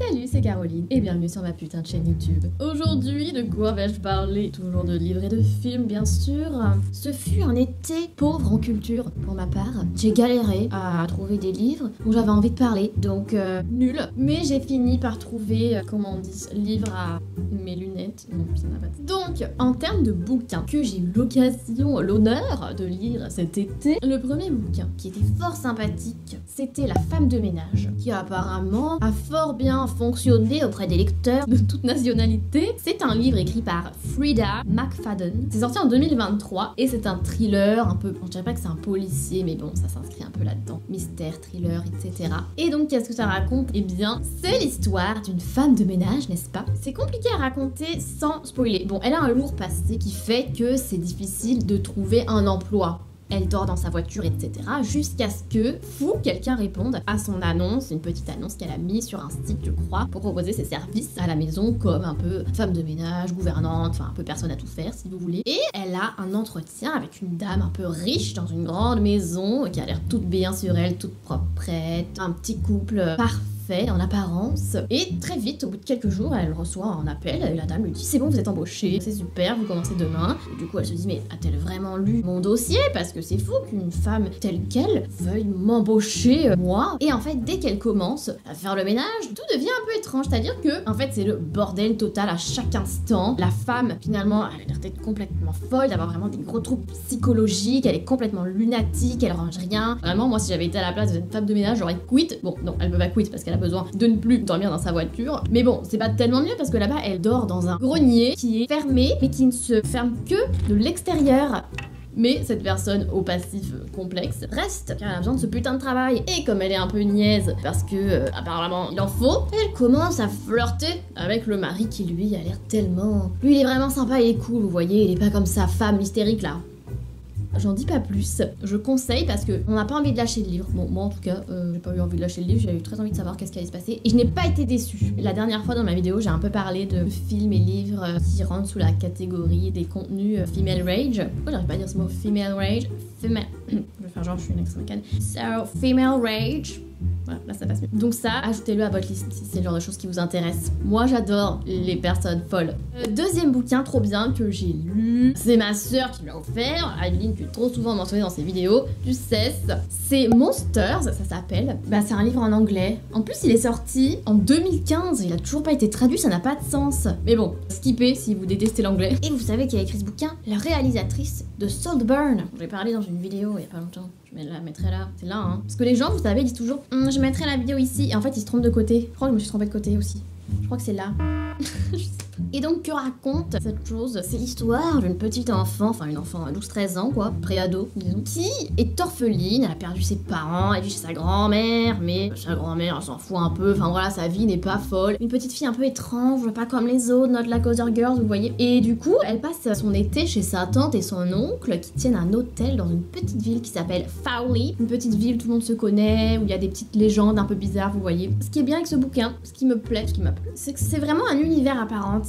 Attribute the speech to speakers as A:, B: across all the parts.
A: Salut, c'est Caroline et bienvenue sur ma putain de chaîne YouTube. Aujourd'hui, de quoi vais-je parler? Toujours de livres et de films, bien sûr. Ce fut un été pauvre en culture pour ma part. J'ai galéré à trouver des livres dont j'avais envie de parler, donc nul. Mais j'ai fini par trouver, comment on dit, livre à mes lunettes. Non, ça n'a pas de... Donc, en termes de bouquins que j'ai eu l'occasion, l'honneur de lire cet été, le premier bouquin qui était fort sympathique, c'était La femme de ménage, qui apparemment a fort bien fonctionné auprès des lecteurs de toute nationalité. C'est un livre écrit par Frida McFadden. C'est sorti en 2023 et c'est un thriller un peu, je dirais pas que c'est un policier, mais bon, ça s'inscrit un peu là-dedans. Mystère, thriller, etc. Et donc, qu'est-ce que ça raconte? Eh bien, c'est l'histoire d'une femme de ménage, n'est-ce pas? C'est compliqué à raconter sans spoiler. Bon, elle a un lourd passé qui fait que c'est difficile de trouver un emploi. Elle dort dans sa voiture, etc. Jusqu'à ce que, quelqu'un réponde à son annonce, une petite annonce qu'elle a mise sur un site, je crois, pour proposer ses services à la maison, comme un peu femme de ménage, gouvernante, enfin un peu personne à tout faire, si vous voulez. Et elle a un entretien avec une dame un peu riche dans une grande maison, qui a l'air toute bien sur elle, toute proprette, un petit couple parfait en apparence. Et très vite, au bout de quelques jours, elle reçoit un appel et la dame lui dit: c'est bon, vous êtes embauché, c'est super, vous commencez demain. Et du coup, elle se dit: mais a-t-elle vraiment lu mon dossier? Parce que c'est fou qu'une femme telle qu'elle veuille m'embaucher, moi. Et en fait, dès qu'elle commence à faire le ménage, tout devient un peu étrange. C'est-à-dire que, en fait, c'est le bordel total à chaque instant. La femme, finalement, elle a l'air d'être complètement folle, d'avoir vraiment des gros troubles psychologiques, elle est complètement lunatique, elle range rien. Vraiment, moi, si j'avais été à la place d'une femme de ménage, j'aurais quitté. Bon, non, elle peut pas quitter parce qu'elle a besoin de ne plus dormir dans sa voiture. Mais bon, c'est pas tellement mieux parce que là-bas, elle dort dans un grenier qui est fermé, mais qui ne se ferme que de l'extérieur. Mais cette personne au passif complexe reste, car elle a besoin de ce putain de travail. Et comme elle est un peu niaise, parce que apparemment il en faut, elle commence à flirter avec le mari qui lui a l'air tellement... Lui il est vraiment sympa, il est cool, vous voyez, il est pas comme sa femme hystérique là. J'en dis pas plus, je conseille parce que on n'a pas envie de lâcher le livre. Bon, moi en tout cas, j'ai pas eu envie de lâcher le livre, j'ai eu très envie de savoir qu'est-ce qui allait se passer et je n'ai pas été déçue. La dernière fois dans ma vidéo, j'ai un peu parlé de films et livres qui rentrent sous la catégorie des contenus female rage. Pourquoi j'arrive pas à dire ce mot? Female rage. Je vais faire genre je suis une ex-américaine. So, female rage. Voilà, là ça passe mieux. Donc ça, ajoutez-le à votre liste si c'est le genre de choses qui vous intéressent. Moi j'adore les personnes folles. Deuxième bouquin trop bien que j'ai lu, c'est ma sœur qui me l'a offert, Adeline qui est trop souvent mentionnée dans ses vidéos, tu sais, c'est Monsters, ça s'appelle. Bah c'est un livre en anglais. En plus il est sorti en 2015, il a toujours pas été traduit, ça n'a pas de sens. Mais bon, skippez si vous détestez l'anglais. Et vous savez qui a écrit ce bouquin? La réalisatrice de Saltburn. J'ai parlé dans une vidéo il y a pas longtemps. Je la mettrai là, c'est là hein. Parce que les gens, vous savez, ils disent toujours je mettrai la vidéo ici. Et en fait, ils se trompent de côté. Je crois que je me suis trompée de côté aussi. Je crois que c'est là. Je sais pas. Et donc, que raconte cette chose? C'est l'histoire d'une petite enfant, enfin une enfant à 12-13 ans, quoi, pré-ado, disons, qui est orpheline, elle a perdu ses parents, elle vit chez sa grand-mère, mais sa grand-mère, elle s'en fout un peu, enfin voilà, sa vie n'est pas folle. Une petite fille un peu étrange, pas comme les autres, not like other girls, vous voyez. Et du coup, elle passe son été chez sa tante et son oncle, qui tiennent un hôtel dans une petite ville qui s'appelle Fowley. Une petite ville, tout le monde se connaît, où il y a des petites légendes un peu bizarres, vous voyez. Ce qui est bien avec ce bouquin, ce qui me plaît, ce qui m'a plu, c'est que c'est vraiment un univers à part entière.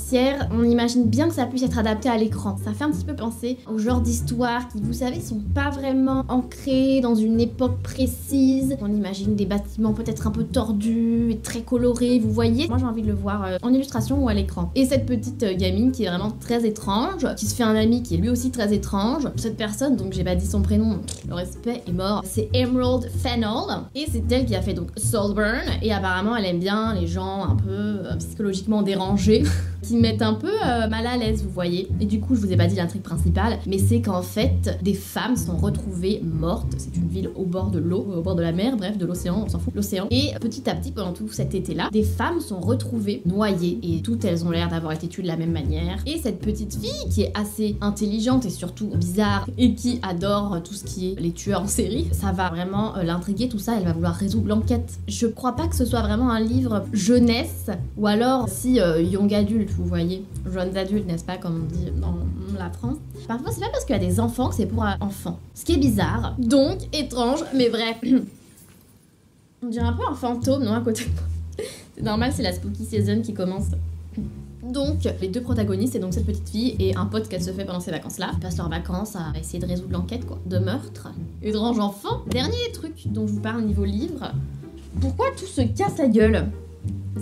A: On imagine bien que ça puisse être adapté à l'écran. Ça fait un petit peu penser au genre d'histoires qui, vous savez, sont pas vraiment ancrées dans une époque précise. On imagine des bâtiments peut-être un peu tordus et très colorés, vous voyez. Moi, j'ai envie de le voir en illustration ou à l'écran. Et cette petite gamine qui est vraiment très étrange, qui se fait un ami qui est lui aussi très étrange. Cette personne, donc j'ai pas dit son prénom, le respect est mort, c'est Emerald Fennell. Et c'est elle qui a fait donc Saltburn. Et apparemment, elle aime bien les gens un peu psychologiquement dérangés. Qui mettent un peu mal à l'aise, vous voyez. Et du coup, je vous ai pas dit l'intrigue principale, mais c'est qu'en fait, des femmes sont retrouvées mortes. C'est une ville au bord de l'eau, au bord de la mer, bref, de l'océan, on s'en fout, l'océan. Et petit à petit, pendant tout cet été-là, des femmes sont retrouvées noyées. Et toutes elles ont l'air d'avoir été tuées de la même manière. Et cette petite fille, qui est assez intelligente et surtout bizarre, et qui adore tout ce qui est les tueurs en série, ça va vraiment l'intriguer, tout ça, elle va vouloir résoudre l'enquête. Je crois pas que ce soit vraiment un livre jeunesse, ou alors si young adulte, vous voyez, jeunes adultes, n'est-ce pas, comme on dit dans la France. Parfois, c'est pas parce qu'il y a des enfants que c'est pour enfants. Ce qui est bizarre, donc étrange, mais vrai. On dirait un peu un fantôme, non, à côté de moi. C'est normal, c'est la spooky season qui commence. Donc, les deux protagonistes, c'est donc cette petite fille et un pote qu'elle se fait pendant ces vacances-là. Ils passent leurs vacances à essayer de résoudre l'enquête, quoi, de meurtre. Étrange enfant. Dernier truc dont je vous parle niveau livre. Pourquoi tout se casse la gueule?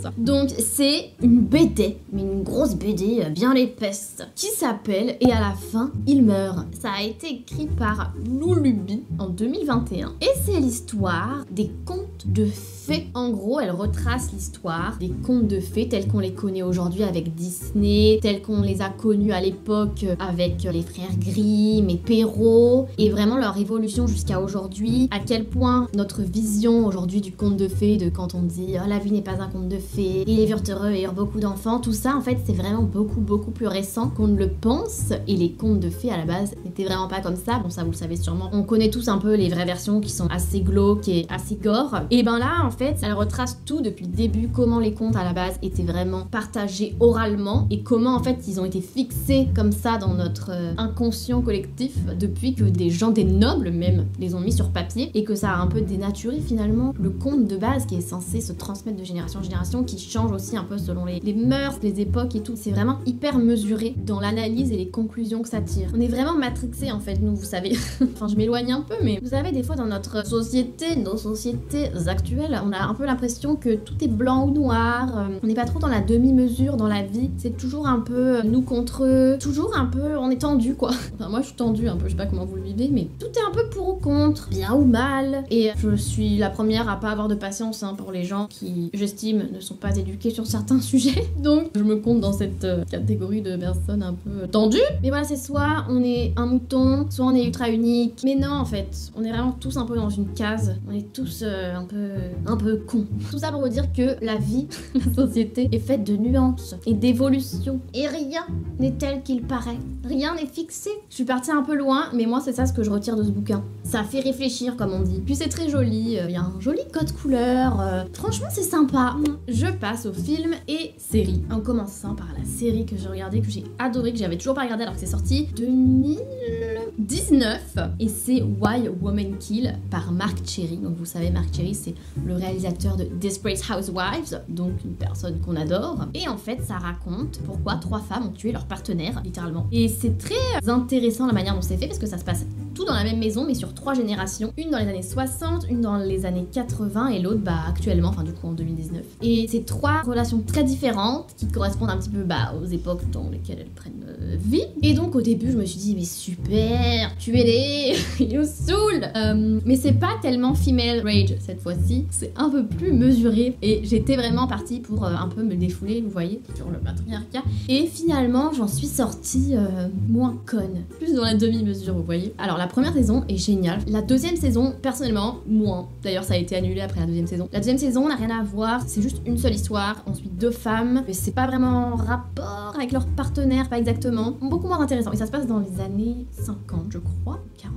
A: ça. Donc c'est une BD, mais une grosse BD bien épaisse, qui s'appelle Et à la fin, il meurt. Ça a été écrit par Lou Luby en 2021. Et c'est l'histoire des contes de fées. En gros, elle retrace l'histoire des contes de fées tels qu'on les connaît aujourd'hui avec Disney, tels qu'on les a connus à l'époque avec les frères Grimm et Perrault, et vraiment leur évolution jusqu'à aujourd'hui, à quel point notre vision aujourd'hui du conte de fées, de quand on dit oh, la vie n'est pas un conte de fées, et les vivent heureux et eurent beaucoup d'enfants, tout ça en fait c'est vraiment beaucoup plus récent qu'on ne le pense, et les contes de fées à la base n'étaient vraiment pas comme ça, bon ça vous le savez sûrement, on connaît tous un peu les vraies versions qui sont assez glauques et assez gore, et ben là en fait elle retrace tout depuis le début, comment les contes à la base étaient vraiment partagés oralement, et comment en fait ils ont été fixés comme ça dans notre inconscient collectif depuis que des gens, des nobles même, les ont mis sur papier, et que ça a un peu dénaturé finalement le conte de base qui est censé se transmettre de génération en génération, qui change aussi un peu selon les mœurs, les époques et tout. C'est vraiment hyper mesuré dans l'analyse et les conclusions que ça tire. On est vraiment matrixés en fait, nous, vous savez. Enfin, je m'éloigne un peu, mais vous savez, des fois dans notre société, nos sociétés actuelles, on a un peu l'impression que tout est blanc ou noir, on n'est pas trop dans la demi-mesure dans la vie, c'est toujours un peu nous contre eux, toujours un peu, on est tendu quoi. Enfin, moi je suis tendue un peu, je sais pas comment vous le vivez, mais tout est un peu pour ou contre, bien ou mal, et je suis la première à pas avoir de patience pour les gens qui, j'estime, ne sont pas éduqués sur certains sujets, donc je me compte dans cette catégorie de personnes un peu tendues. Mais voilà, c'est soit on est un mouton, soit on est ultra unique, mais non en fait, on est vraiment tous un peu dans une case, on est tous un peu cons. Tout ça pour vous dire que la vie, la société est faite de nuances et d'évolution, et rien n'est tel qu'il paraît, rien n'est fixé. Je suis partie un peu loin, mais moi c'est ça ce que je retire de ce bouquin. Ça fait réfléchir comme on dit. Puis c'est très joli, il y a un joli code couleur, franchement c'est sympa. Je passe au film et série. En commençant par la série que j'ai regardée, que j'ai adorée, que j'avais toujours pas regardée alors que c'est sorti 2019, et c'est Why Women Kill par Marc Cherry. Donc vous savez, Marc Cherry c'est le réalisateur de Desperate Housewives, donc une personne qu'on adore, et en fait ça raconte pourquoi 3 femmes ont tué leur partenaire littéralement, et c'est très intéressant la manière dont c'est fait parce que ça se passe tout dans la même maison mais sur 3 générations, une dans les années 60, une dans les années 80 et l'autre actuellement, enfin du coup en 2019, et c'est 3 relations très différentes qui correspondent un petit peu aux époques dans lesquelles elles prennent vie. Et donc au début je me suis dit mais super, tuez-les, ils nous saoulent, mais c'est pas tellement female rage cette fois-ci, c'est un peu plus mesuré, et j'étais vraiment partie pour un peu me défouler, vous voyez, sur le patriarcat, et finalement j'en suis sortie moins conne, plus dans la demi-mesure, vous voyez. Alors la première saison est géniale, la deuxième saison personnellement moins, d'ailleurs ça a été annulé après la deuxième saison. La deuxième saison n'a rien à voir, c'est juste une seule histoire, on suit 2 femmes, mais c'est pas vraiment en rapport avec leur partenaire, pas exactement, beaucoup moins intéressant, et ça se passe dans les années 50 je crois, 40.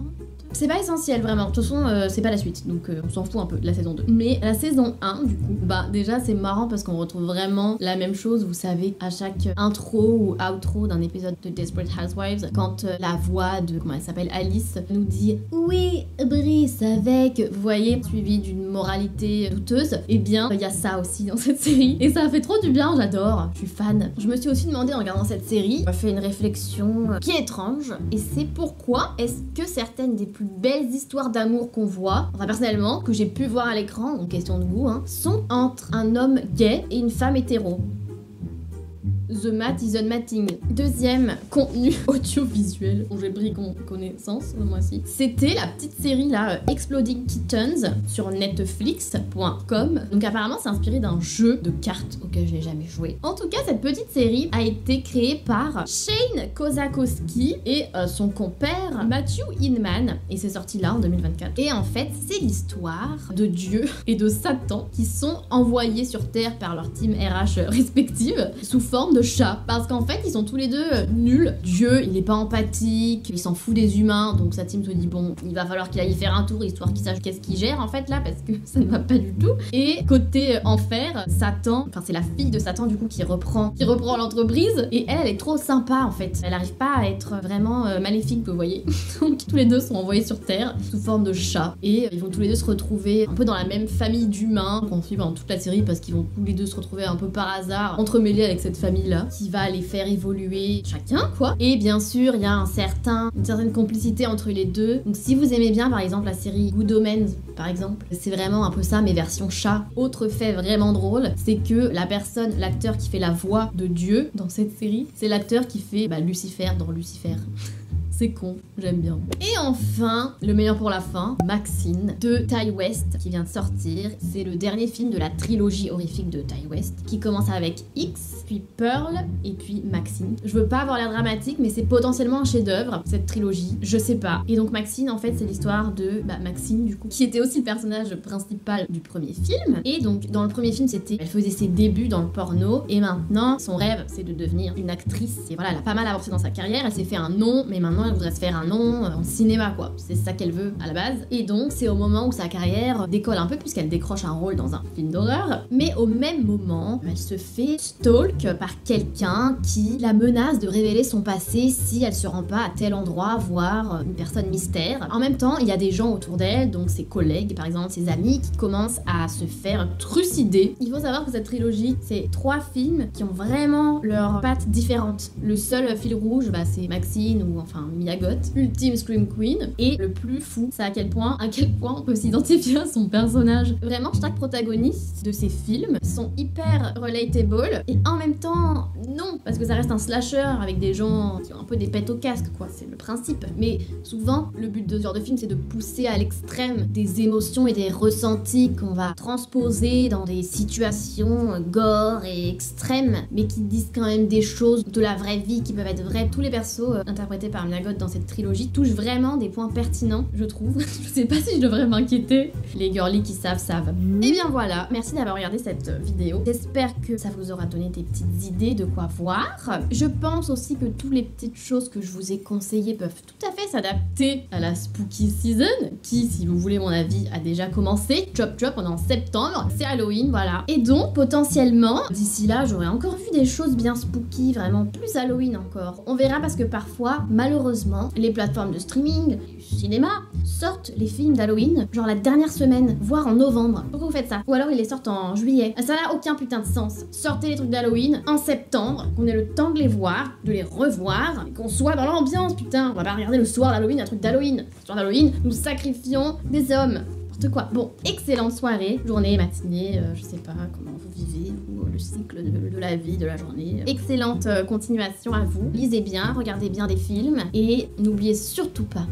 A: C'est pas essentiel vraiment, de toute façon c'est pas la suite, donc on s'en fout un peu de la saison 2. Mais la saison 1 du coup, déjà c'est marrant parce qu'on retrouve vraiment la même chose, vous savez, à chaque intro ou outro d'un épisode de Desperate Housewives, quand la voix de, comment elle s'appelle, Alice, nous dit « Oui, Brice avec », vous voyez, suivi d'une moralité douteuse, et bien il y a ça aussi dans cette série, et ça fait trop du bien, j'adore, je suis fan. Je me suis aussi demandé en regardant cette série, j'ai fait une réflexion qui est étrange, et c'est pourquoi est-ce que certaines des plus belles histoires d'amour qu'on voit, enfin personnellement, que j'ai pu voir à l'écran, donc question de goût, sont entre un homme gay et une femme hétéro. The Mat is Unmatting. Deuxième contenu audiovisuel dont j'ai pris connaissance ce mois-ci, c'était la petite série là, Exploding Kittens, sur netflix.com. Donc apparemment c'est inspiré d'un jeu de cartes auquel je n'ai jamais joué. En tout cas, cette petite série a été créée par Shane Kozakowski et son compère Matthew Inman, et c'est sorti là en 2024. Et en fait, c'est l'histoire de Dieu et de Satan qui sont envoyés sur Terre par leur team RH respective sous forme de chat, parce qu'en fait ils sont tous les deux nuls. Dieu il est pas empathique, il s'en fout des humains, donc sa team se dit bon il va falloir qu'il aille faire un tour histoire qu'il sache qu'est-ce qu'il gère en fait là, parce que ça ne va pas du tout. Et côté enfer, Satan, enfin c'est la fille de Satan du coup qui reprend l'entreprise, et elle est trop sympa en fait, elle arrive pas à être vraiment maléfique, vous voyez. Donc tous les deux sont envoyés sur Terre sous forme de chat, et ils vont tous les deux se retrouver un peu dans la même famille d'humains qu'on suit pendant toute la série, parce qu'ils vont tous les deux se retrouver un peu par hasard entremêlés avec cette famille là qui va les faire évoluer chacun, quoi. Et bien sûr, il y a une certaine complicité entre les deux. Donc si vous aimez bien, par exemple, la série Good Omens, par exemple, c'est vraiment un peu ça, mais version chat. Autre fait vraiment drôle, c'est que l'acteur qui fait la voix de Dieu dans cette série, c'est l'acteur qui fait Lucifer dans Lucifer. C'est con, j'aime bien. Et enfin, le meilleur pour la fin, Maxine de Ty West qui vient de sortir. C'est le dernier film de la trilogie horrifique de Ty West qui commence avec X, puis Pearl et puis Maxine. Je veux pas avoir l'air dramatique, mais c'est potentiellement un chef-d'œuvre cette trilogie, je sais pas. Et donc Maxine, en fait, c'est l'histoire de Maxine du coup, qui était aussi le personnage principal du premier film. Et donc dans le premier film, elle faisait ses débuts dans le porno et maintenant son rêve c'est de devenir une actrice. Et voilà, elle a pas mal avancé dans sa carrière, elle s'est fait un nom, mais maintenant elle voudrait se faire un nom en cinéma, quoi. C'est ça qu'elle veut à la base. Et donc, c'est au moment où sa carrière décolle un peu, puisqu'elle décroche un rôle dans un film d'horreur. Mais au même moment, elle se fait stalk par quelqu'un qui la menace de révéler son passé si elle se rend pas à tel endroit voir une personne mystère. En même temps, il y a des gens autour d'elle, donc ses collègues, par exemple, ses amis, qui commencent à se faire trucider. Il faut savoir que cette trilogie, c'est 3 films qui ont vraiment leurs pattes différentes. Le seul fil rouge, c'est Maxine ou enfin Mia Goth, ultime Scream Queen. Et le plus fou, c'est à quel point on peut s'identifier à son personnage. Vraiment, chaque protagoniste de ces films sont hyper relatable et en même temps, non, parce que ça reste un slasher avec des gens qui ont un peu des pètes au casque, quoi, c'est le principe. Mais souvent, le but de ce genre de film, c'est de pousser à l'extrême des émotions et des ressentis qu'on va transposer dans des situations gore et extrêmes, mais qui disent quand même des choses de la vraie vie qui peuvent être vraies. Tous les persos interprétés par Mia Goth dans cette trilogie touchent vraiment des points pertinents, je trouve. Je sais pas si je devrais m'inquiéter. Les girlies qui savent. Et bien voilà, merci d'avoir regardé cette vidéo. J'espère que ça vous aura donné des petites idées de quoi voir. Je pense aussi que toutes les petites choses que je vous ai conseillées peuvent tout à fait s'adapter à la spooky season, qui, si vous voulez mon avis, a déjà commencé. Chop, on est en septembre, c'est Halloween, voilà. Et donc, potentiellement, d'ici là, j'aurais encore vu des choses bien spooky, vraiment plus Halloween encore. On verra parce que parfois, malheureusement, les plateformes de streaming, du cinéma, sortent les films d'Halloween, genre la dernière semaine, voire en novembre. Pourquoi vous faites ça? Ou alors ils les sortent en juillet. Ça n'a aucun putain de sens. Sortez les trucs d'Halloween en septembre, qu'on ait le temps de les voir, de les revoir, et qu'on soit dans l'ambiance, putain. On va pas regarder le soir d'Halloween un truc d'Halloween. Le soir d'Halloween, nous sacrifions des hommes. Quoi. Bon, excellente soirée, journée, matinée, je sais pas comment vous vivez, ou le cycle de la vie, de la journée. Excellente continuation à vous. Lisez bien, regardez bien des films, et n'oubliez surtout pas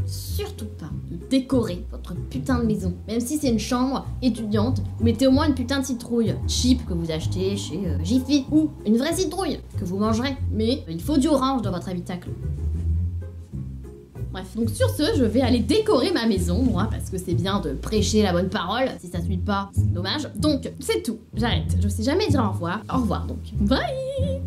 A: de décorer votre putain de maison. Même si c'est une chambre étudiante, mettez au moins une putain de citrouille cheap que vous achetez chez Jiffy, ou une vraie citrouille que vous mangerez. Mais il faut du orange dans votre habitacle. Bref, donc sur ce, je vais aller décorer ma maison, moi, parce que c'est bien de prêcher la bonne parole. Si ça suit pas, c'est dommage. Donc, c'est tout. J'arrête. Je sais jamais dire au revoir. Au revoir, donc. Bye!